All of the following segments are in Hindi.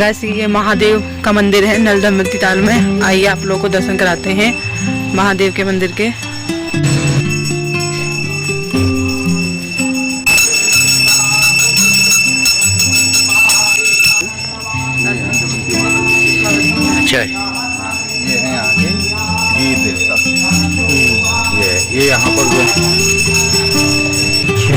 गाइस ये महादेव का मंदिर है नल दमनती ताल में। आइए आप लोगों को दर्शन कराते हैं महादेव के मंदिर के। अच्छा ये है यहाँ के वीर देवता। ये यहाँ पर जो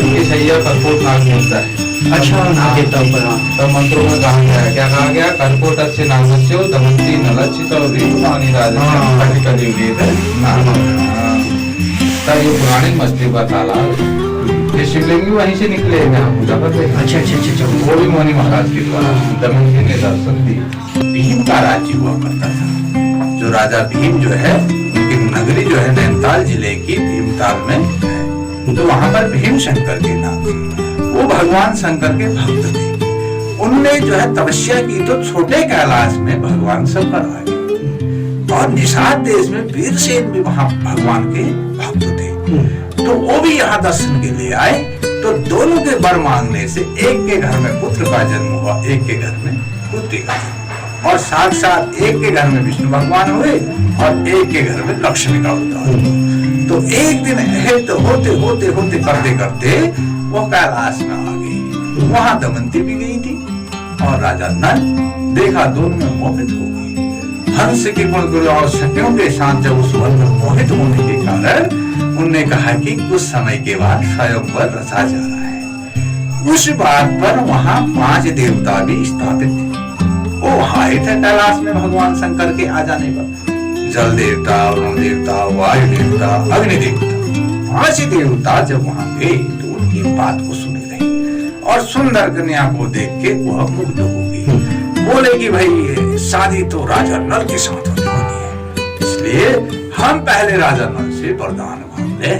ये सैया कर्पोट नाग मिलता है। अच्छा नाग देवता ऊपर। तब मंत्रों में कहा गया है, क्या कहा गया? कर्पोट अच्छे नागस्यो दमंती नलचित और रीतवानी राजस्यो कटि कटि वेद नाम। तब ये पुरानी मछली का तालाब, ये शिवलिंग वहीं से निकले हैं, यहाँ पूजा करते हैं। अच्छा अच्छा अच्छा। वो भी मोहनी महाराज के द्वारा दमयंती ने दर्शन दिए। भीम का राज्य हुआ करता था। जो राजा भीम जो है, उनकी नगरी जो है नैनीताल जिले की भीमताल में है। तो वहां पर भीम शंकर के नाम थे। वो भगवान शंकर के भक्त थे। उनने जो है तपस्या की तो छोटे कैलाश में भगवान शंकर आ गए, और निषाद देश में वीरसेन भी वहां भगवान के भक्त थे। तो वो भी यहाँ दर्शन के लिए आए। तो दोनों के वर मांगने से एक के घर में पुत्र का जन्म हुआ, एक के घर में पुत्री का जन्म। और साथ साथ एक के घर में विष्णु भगवान हुए और एक के घर में लक्ष्मी का अवतार हुआ। तो एक दिन तो होते होते होते करते करते वो कैलाश में आ गई। वहां दमयंती भी गई थी और राजा नल देखा, दोनों में मोहित हो गई। हंस के गुण और सखियों के साथ जब उस वन में मोहित होने के कारण उनने कहा कि कुछ समय के बाद स्वयंवर रचा जा रहा है। उस बात पर वहां 5 देवता भी स्थापित थे। वो आए थे कैलाश में भगवान शंकर के आ जाने पर। जल देवता, वरुण देवता, वायु देवता, अग्नि देवता, 5 देवता जब वहां गए तो उनकी बात को सुन रहे और सुंदर कन्या को देख के वह मुग्ध हो गई। बोले कि भाई शादी तो राजा नल के साथ होने वाली है, इसलिए हम पहले राजा नल से वरदान मांग ले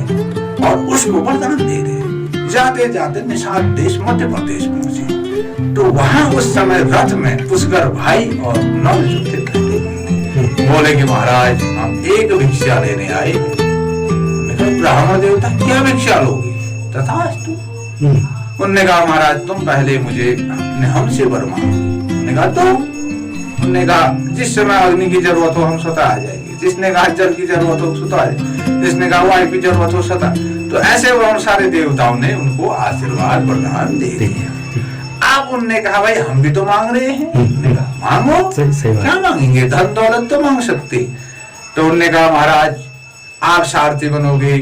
और उसको वरदान दे दे। जाते जाते निषाद देश मध्य प्रदेश पहुंचे। तो वहां उस समय रथ में पुष्कर भाई और नल जो थे बैठे हुए थे। बोले कि महाराज हम एक भिक्षा लेने आए। ब्राह्मण देवता क्या भिक्षा लोगे? तथास्तु। उन्होंने कहा महाराज तुम पहले मुझे अपने हमसे वर मांगो। उन्होंने कहा तो? उन्होंने कहा जिस समय अग्नि की जरूरत हो हम स्वतः आ जाएंगे। जिसने कहा जल की जरूरत हो स्वतः आ जाएंगे। जिसने कहा वायु की जरूरत हो स्वतः। तो ऐसे वो सारे देवताओं ने उनको आशीर्वाद वरदान दे दिया। अब उनने कहा भाई हम भी तो मांग रहे हैं। उन्होंने कहा मांगो, क्या मांगेंगे? धन दौलत तो मांग सकते। तो उन्होंने कहा महाराज आप सारथी बनोगे,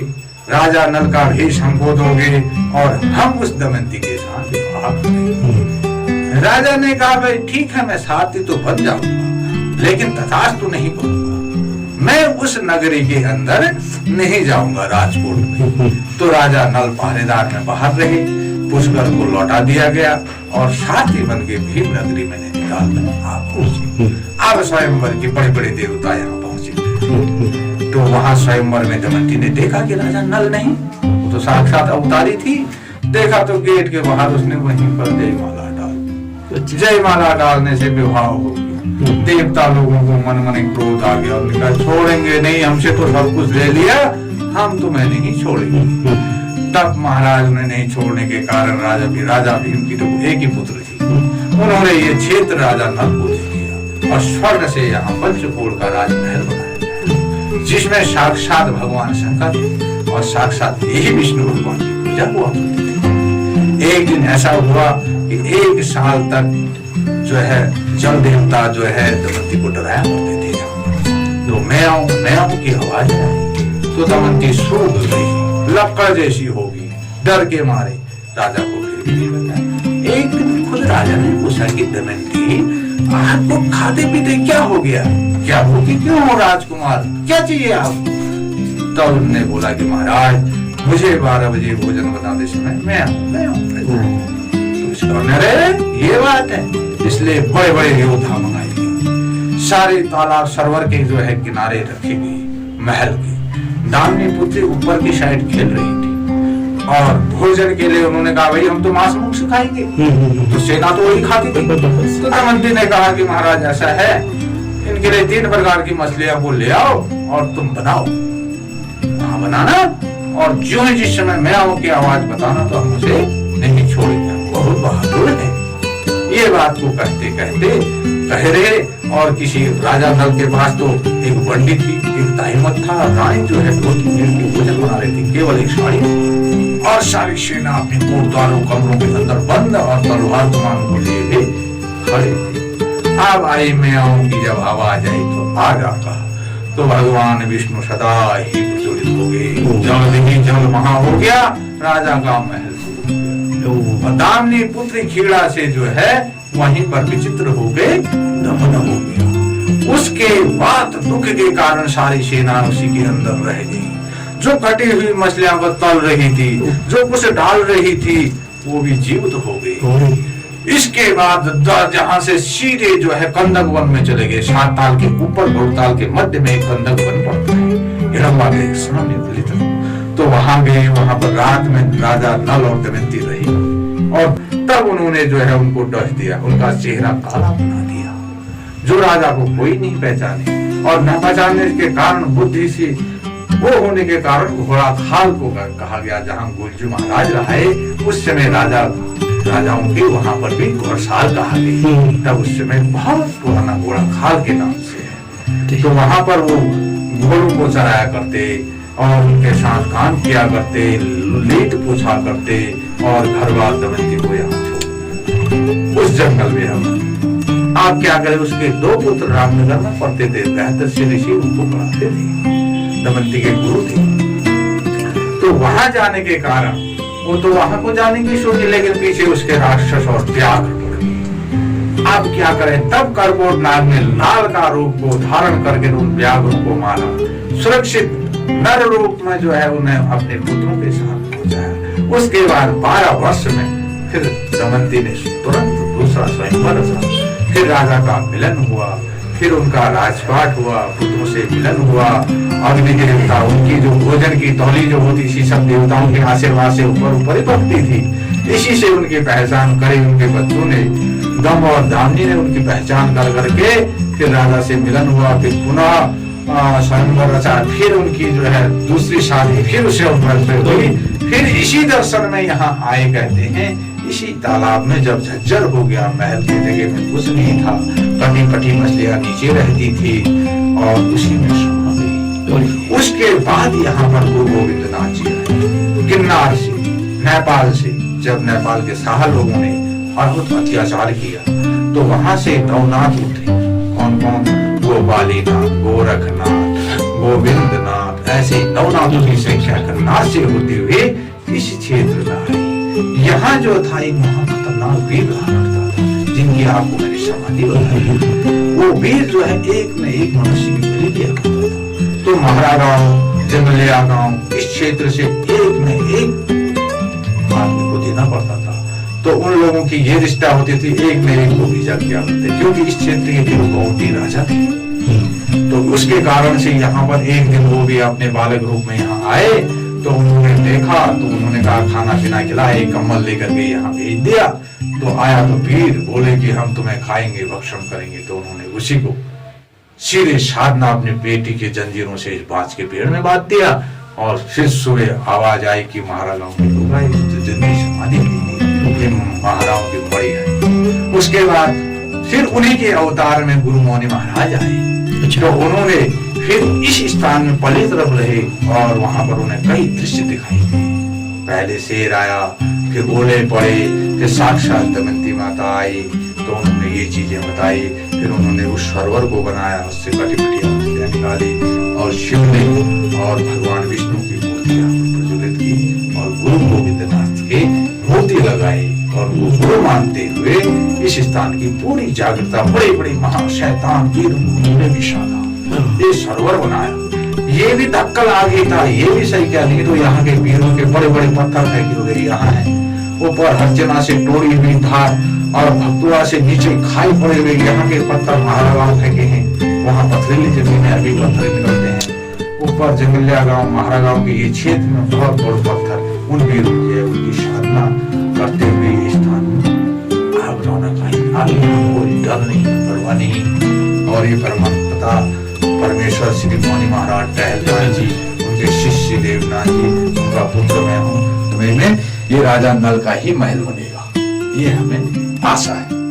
राजा नल का भेष हमको दोगे और हम उस दमयंती के साथ विवाह करेंगे। राजा ने कहा भाई ठीक है मैं सारथी तो बन जाऊंगा, लेकिन तथास्तु नहीं बनूंगा। मैं उस नगरी के अंदर नहीं जाऊंगा राजकोट में। तो राजा नल पहरेदार में बाहर रहे। पुष्कर को लौटा दिया गया और सारथी बन के भीम नगरी में नैनीताल में आ पहुंचे। अब स्वयंवर के बड़े बड़े देवता यहाँ पहुंचे। तो वहां स्वयंवर में दमयंती ने देखा कि राजा नल नहीं, वो तो साक्षात अवतारी थी। देखा तो गेट के बाहर उसने वहीं पर जयमाला डाल। जयमाला डालने से विवाह हो गया। देवता लोगों को मन मन क्रोध आ गया। उन्होंने कहा छोड़ेंगे नहीं, हमसे तो सब कुछ ले लिया, हम तुम्हें नहीं छोड़ेंगे। तब महाराज ने नहीं छोड़ने के कारण राजा भीम की तो एक ही पुत्र थी। उन्होंने ये क्षेत्र राजा नल को दे दिया और स्वर्ण से यहाँ पंचकोट का राजमहल बनाया, जिसमें साक्षात भगवान शंकर और साक्षात यही विष्णु भगवान की पूजा हुआ करती थी। एक दिन ऐसा हुआ कि 1 साल तक जो है जल देवता जो है दमयंती को डराया करते थे। तो मैं की आवाज आई तो दमयंती सूख गई, लक्कड़ जैसी होगी। डर के मारे राजा को फिर भी नहीं बताया। एक दिन खुद राजा ने पूछा कि दमयंती आपको खाते पीते क्या हो गया? क्या भूखी क्यों हो राजकुमार? क्या चाहिए आपको? तब उन्होंने बोला कि महाराज मुझे 12 बजे भोजन बनाते समय मैं ये बात है, इसलिए बड़े बड़े योद्धा मंगाए गए। सारे तालाब सरोवर के जो है किनारे रखे गए महल के। दामिनी पुत्री ऊपर की साइड खेल रही थी और भोजन के लिए उन्होंने कहा भाई हम तो मांस मुख सिखाएंगे। तो सेना तो वही खाती थी। तो दमयंती ने कहा कि महाराज ऐसा है, इनके लिए 3 प्रकार की मछलियां को ले आओ और तुम बनाओ। वहां बनाना और जो ही जिस समय मैं की आवाज बताना तो हम उसे नहीं छोड़ेंगे। बहुत बहादुर है। ये बात को कहते कहते कह रहे, और किसी राजा नल के पास तो एक बंडी थी, एक दाहिमत था, रानी जो है दो तीन दिन की भोजन बना रही थी, केवल एक साड़ी, और सारी सेना अपने कोटद्वारों कमरों के अंदर बंद और तलवार कमान को लिए हुए खड़े थे। अब आई मैं आऊं की जब आवाज आई तो आ जाता, तो भगवान विष्णु सदा ही प्रज्वलित हो गए, जल ही जल वहां हो गया, राजा का महल दामनी पुत्री खीड़ा से जो है वहीं पर विचित्र हो गए, दमन हो गया। उसके बाद दुख के कारण सारी सेना उसी के अंदर रह गई। जो कटी हुई मछलियां को तल रही थी, जो कुछ डाल रही थी, वो भी जीवित हो गई। इसके बाद जहां से सीधे जो है कंदक वन में चले गए। 7 ताल के ऊपर भोगताल के मध्य में एक कंदक वन पड़ता है, हिड़म्बा के सामने तो वहां गए। वहां पर रात में राजा नल और दमयंती रही, और तब उन्होंने जो है उनको डस दिया, उनका चेहरा काला बना दिया, जो राजा को कोई नहीं पहचाने, और न पहचानने के कारण बुद्धि से वो होने के कारण घोड़ा खाल को कहा गया, जहाँ गुलजू महाराज रहे उस समय राजाओं के वहां पर भी घोड़साल कहा गया। तब उस समय बहुत पुराना घोड़ा खाल के नाम से है। तो वहां पर वो घोड़ों को चराया करते और उनके साथ काम किया करते, लेट पूछा करते, और घर बार दमयंती को यहाँ छोड़ उस जंगल में हम आप क्या करें। उसके 2 पुत्र रामनगर में पढ़ते थे, बेहतर से ऋषि उनको पढ़ाते थे, दमयंती के गुरु थे। तो वहां जाने के कारण वो तो वहां को जाने की सोची, लेकिन पीछे उसके राक्षस और व्याघ्र पड़ गए। अब क्या करें, तब कर्कोट नाग ने लाल का रूप को धारण करके उन व्याघ्रों को मारा, सुरक्षित नर रूप में जो है उन्हें अपने पुत्रों के साथ पहुंचाया। उसके बाद 12 वर्ष में फिर दमयंती ने तुरंत दूसरा स्वयंवर रचा, फिर राजा का मिलन हुआ, फिर उनका राजपाट हुआ, पुत्रों से मिलन हुआ। अग्नि के देवता, उनकी जो भोजन की तौली जो होती थी, सब देवताओं के आशीर्वाद से ऊपर ही पकती थी। इसी से उनकी पहचान करी उनके बच्चों ने, दम और दामनी ने उनकी पहचान कर करके फिर राजा से मिलन हुआ, फिर पुनः स्वयंवर रचा, फिर उनकी जो है दूसरी शादी, फिर उसे हुई। फिर इसी दर्शन में यहाँ आए, कहते हैं इसी तालाब में जब झज्जर हो गया, महल की जगह में कुछ नहीं था, कटी पटी मछलियां नीचे रहती थी और उसी में समा गई। उसके बाद यहाँ पर गुरु गोविंद नाथ जी आए किन्नार से, नेपाल से। जब नेपाल के शाह लोगों ने बहुत अत्याचार किया तो वहां से नवनाथ उठे। कौन कौन? गोपालीनाथ, गोरखनाथ, गोविंदनाथ, ऐसे नवनाथों की संख्या करनाथ से होते हुए इस क्षेत्र में आई। यहाँ जो था एक बहुत खतरनाक वीर रहा करता था, जिनकी आपको मैंने समाधि बताई। वो वीर जो है एक न एक मनुष्य की बलि दिया करता था। तो महारा गांव, जंगलिया गांव, इस क्षेत्र से एक न एक आदमी को देना पड़ता था। तो उन लोगों की ये रिश्ता होती थी, एक न एक को भेजा किया करते, क्योंकि इस क्षेत्र के जो गौटी राजा थे। तो उसके कारण से यहाँ पर एक दिन वो भी अपने बालक रूप में यहाँ आए। तो उन्होंने देखा, तो उन्होंने कहा खाना पीना खिलाया, एक कम्बल लेकर के यहाँ भेज दिया। तो आया तो वीर बोले कि हम तुम्हें खाएंगे, भक्षण करेंगे। तो उन्होंने उसी को सीधे साधना अपने बेटी के जंजीरों से इस बाज के पेड़ में बांध दिया। और फिर सुबह आवाज आई कि महाराज गांव के लोग आए, जिंदगी समाधि महाराज की बड़ी है। उसके बाद फिर उन्हीं के अवतार में गुरु मौनी महाराज आए। तो उन्होंने फिर इस स्थान में पले तरफ रहे और वहां पर उन्हें कई दृश्य दिखाई दिए। पहले शेर आया, फिर ओले पड़े, फिर साक्षात दमयंती माता आई। तो उन्होंने ये चीजें बताई। फिर उन्होंने उस सरोवर को बनाया, उससे कटी पटिया मछलियां निकाली और शिवलिंग और भगवान विष्णु की मूर्तियां प्रज्वलित की और गुरु गोविंदनाथ के मूर्ति लगाई। और वो गुरु मानते हुए इस स्थान की पूरी जागृता, बड़े बड़े महाशैतान वीर उन्होंने विशाला ये सरोवर बनाया। ये भी धक्कल आगे था, ये भी सही क्या नहीं। तो यहाँ के वीरों के बड़े बड़े पत्थर फेंके हुए यहाँ है, ऊपर हर्जना से टोड़ी हुई धार और भक्तुआ से नीचे खाई पड़े हुए यहाँ के पत्थर महारा गांव फेंके हैं। वहाँ पथरीली जमीन में अभी पत्थर निकलते हैं। ऊपर जंगलिया गांव, महारा गांव के ये क्षेत्र में बहुत बड़े पत्थर उन वीरों के, उनकी साधना करते हुए स्थान आग रौनक आई। आगे कोई डर नहीं, परवाह नहीं। और ये परमात्मा परमेश्वर श्री मौनी महाराज टहलनाथ जी, उनके शिष्य देवनाथ जी, उनका पुत्र मैं हूँ। तुम्हें में ये राजा नल का ही महल बनेगा, ये हमें आशा है।